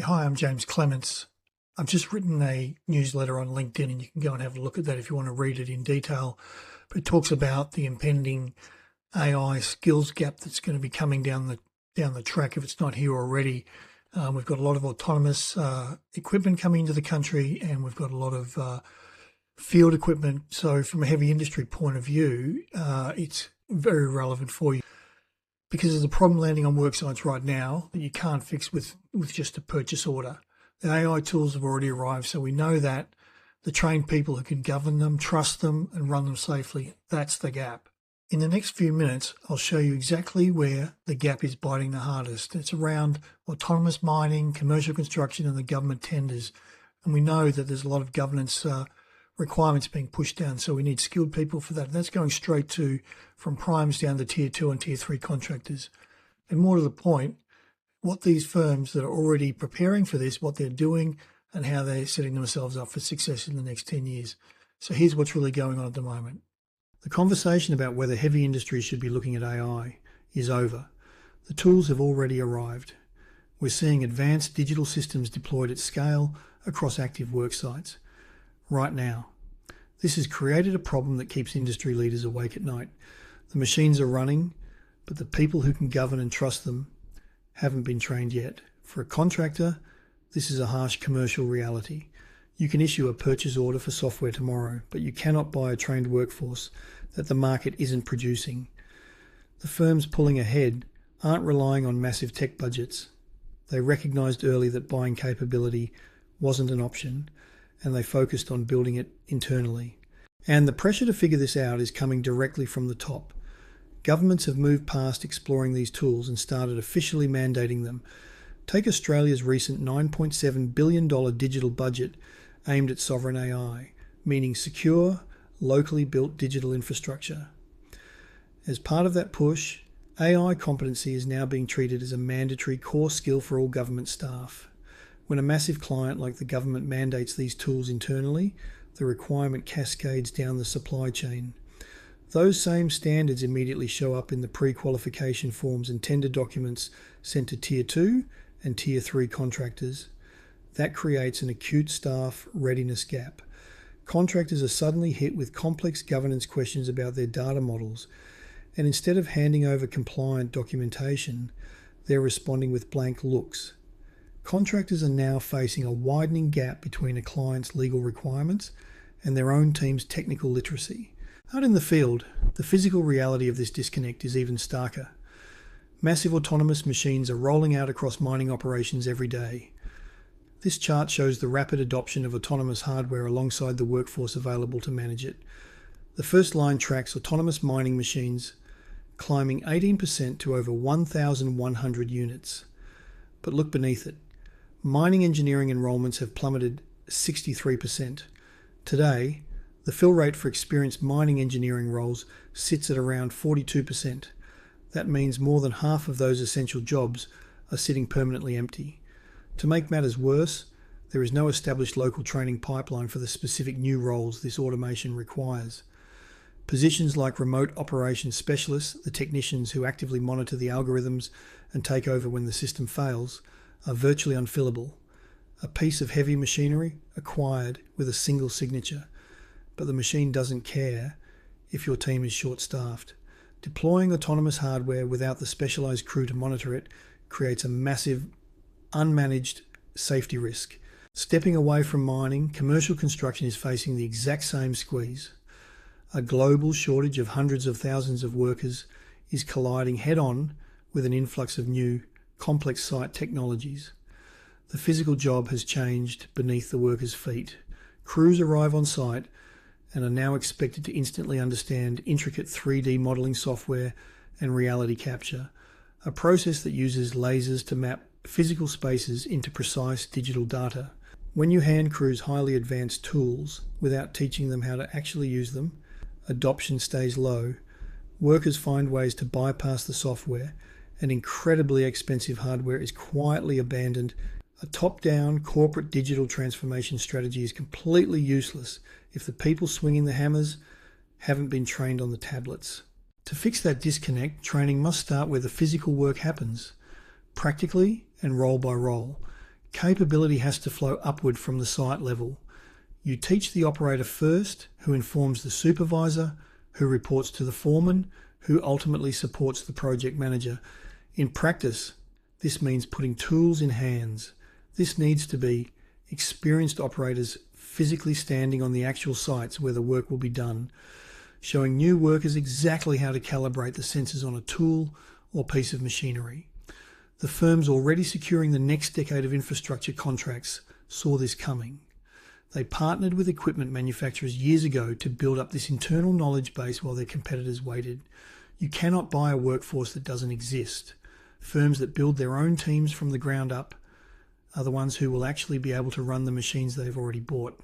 Hi, I'm James Clements. I've just written a newsletter on LinkedIn, and you can go and have a look at that if you want to read it in detail. But it talks about the impending AI skills gap that's going to be coming down the track if it's not here already. We've got a lot of autonomous equipment coming into the country, and we've got a lot of field equipment. So from a heavy industry point of view, it's very relevant for you, because there's a problem landing on work sites right now that you can't fix with just a purchase order. The AI tools have already arrived, so we know that the trained people who can govern them, trust them, and run them safely, that's the gap. In the next few minutes, I'll show you exactly where the gap is biting the hardest. It's around autonomous mining, commercial construction, and the government tenders. And we know that there's a lot of governance requirements being pushed down, so we need skilled people for that. That's going straight from primes down to tier 2 and tier 3 contractors. And more to the point, what these firms that are already preparing for this, what they're doing, and how they're setting themselves up for success in the next 10 years. So here's what's really going on at the moment. The conversation about whether heavy industry should be looking at AI is over. The tools have already arrived. We're seeing advanced digital systems deployed at scale across active work sites right now. This has created a problem that keeps industry leaders awake at night. The machines are running, but the people who can govern and trust them haven't been trained yet. For a contractor, this is a harsh commercial reality. You can issue a purchase order for software tomorrow, but you cannot buy a trained workforce that the market isn't producing. The firms pulling ahead aren't relying on massive tech budgets. They recognised early that buying capability wasn't an option, and they focused on building it internally. And the pressure to figure this out is coming directly from the top. Governments have moved past exploring these tools and started officially mandating them. Take Australia's recent $9.7 billion digital budget aimed at sovereign AI, meaning secure, locally built digital infrastructure. As part of that push, AI competency is now being treated as a mandatory core skill for all government staff. When a massive client like the government mandates these tools internally, the requirement cascades down the supply chain. Those same standards immediately show up in the pre-qualification forms and tender documents sent to Tier 2 and Tier 3 contractors. That creates an acute staff readiness gap. Contractors are suddenly hit with complex governance questions about their data models, and instead of handing over compliant documentation, they're responding with blank looks. Contractors are now facing a widening gap between a client's legal requirements and their own team's technical literacy. Out in the field, the physical reality of this disconnect is even starker. Massive autonomous machines are rolling out across mining operations every day. This chart shows the rapid adoption of autonomous hardware alongside the workforce available to manage it. The first line tracks autonomous mining machines climbing 18% to over 1,100 units. But look beneath it. Mining engineering enrolments have plummeted 63%. Today, the fill rate for experienced mining engineering roles sits at around 42%. That means more than half of those essential jobs are sitting permanently empty. To make matters worse, there is no established local training pipeline for the specific new roles this automation requires. Positions like remote operations specialists, the technicians who actively monitor the algorithms and take over when the system fails, are virtually unfillable. A piece of heavy machinery acquired with a single signature. But the machine doesn't care if your team is short-staffed. Deploying autonomous hardware without the specialised crew to monitor it creates a massive, unmanaged safety risk. Stepping away from mining, commercial construction is facing the exact same squeeze. A global shortage of hundreds of thousands of workers is colliding head-on with an influx of new, complex site technologies. The physical job has changed beneath the workers' feet. Crews arrive on site and are now expected to instantly understand intricate 3D modelling software and reality capture, a process that uses lasers to map physical spaces into precise digital data. When you hand crews highly advanced tools without teaching them how to actually use them, adoption stays low. Workers find ways to bypass the software, and incredibly expensive hardware is quietly abandoned. A top-down corporate digital transformation strategy is completely useless if the people swinging the hammers haven't been trained on the tablets. To fix that disconnect, training must start where the physical work happens, practically and role by role. Capability has to flow upward from the site level. You teach the operator first, who informs the supervisor, who reports to the foreman, who ultimately supports the project manager. In practice, this means putting tools in hands. This needs to be experienced operators physically standing on the actual sites where the work will be done, showing new workers exactly how to calibrate the sensors on a tool or piece of machinery. The firms already securing the next decade of infrastructure contracts saw this coming. They partnered with equipment manufacturers years ago to build up this internal knowledge base while their competitors waited. You cannot buy a workforce that doesn't exist. Firms that build their own teams from the ground up are the ones who will actually be able to run the machines they've already bought.